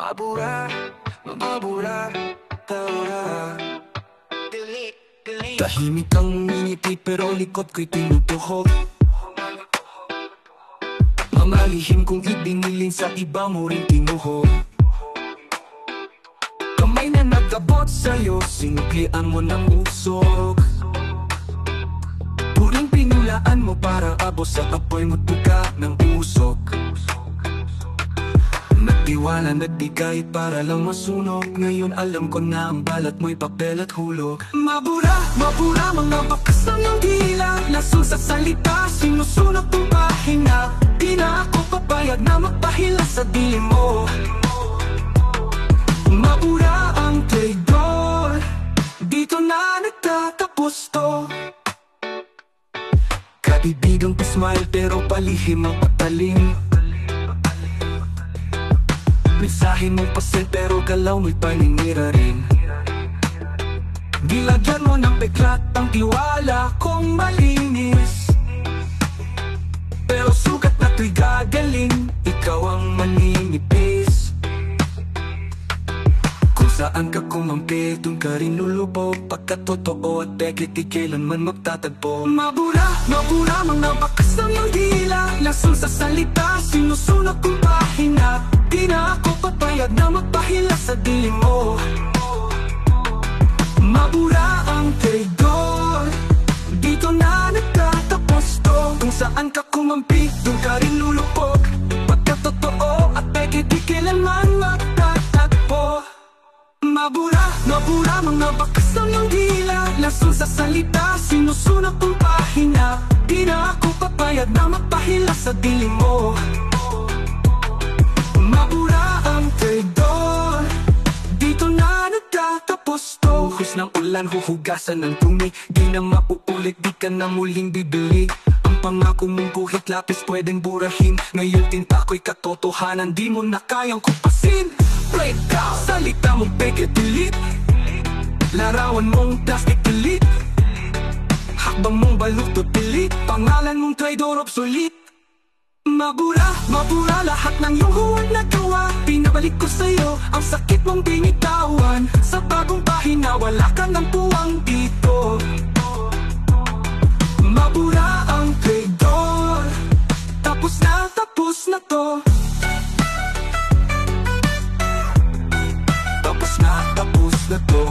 Mabura, mabura, taura. Tahimik ang ngiti pero likod ko'y tinutuhog. Mga lihim kong ibinilin sa iba mo rin tinuhog. Kamay na nagkabot sa'yo, sinuklian mo ng usok. Puring pinulaan mo para abos sa apoy mo tuka ng usok. Nagtiwala, nagbigay para lang masunog. Ngayon alam ko na ang balat mo'y papel at hulog. Mabura, mabura, mga bakas ng iyong dila. Lason sa salita, sinusunog kong pahina. Di na ako papayag na magpahila sa dilim mo. Mabura ang traidor, dito na nagtatapos to. Kaibigang pa-smile pero palihim ang patalim. Mensahe mong pasel pero galaw mo'y paninira rin. Gilagyan mo ng peklat ang tiwala kong malinis. Pero sugat na to'y gagaling, ikaw ang maninipis. Kung saan ka kumampi, dun ka rin lulubog. Pagkatotoo at peke, di kailanman magtatagpo. Mabura, mabura, mga bakas ng iyong dila. Lason sa salita, sinusunog kong pahina. Di na ako papayag na magpahila sa dilim mo. Mabura ang traidor, dito na nagtatapos to. Kung saan ka kumampi, dun ka rin lulupog. Pagkatotoo at peke, di kailanman magtatagpo. Mabura, mabura, mga bakas ng iyong dila. Lason sa salita, sinusunog kong pahina. Di na ako papayag na magpahila sa dilim mo. Mabura ang traidor, dito na nagtatapos to. Hus ng ulan, huhugasan ng tumi. Di na mauulit, di ka na muling bibili. Ang pangako mong guhit lapis pwedeng burahin. Ngayon tinta ko'y katotohanan, di mo na kayang kupasin. Break down, salita mong peke delete. Larawan mong plastic delete. Hakbang mong balutot delete. Pangalan mong traidor obsolete. Mabura, mabura, lahat ng iyong huwag nagawa. Pinabalik ko sa'yo ang sakit mong binitawan. Sa bagong pahina, wala ka ng puwang dito. Mabura ang traidor, tapos na to. Tapos na to.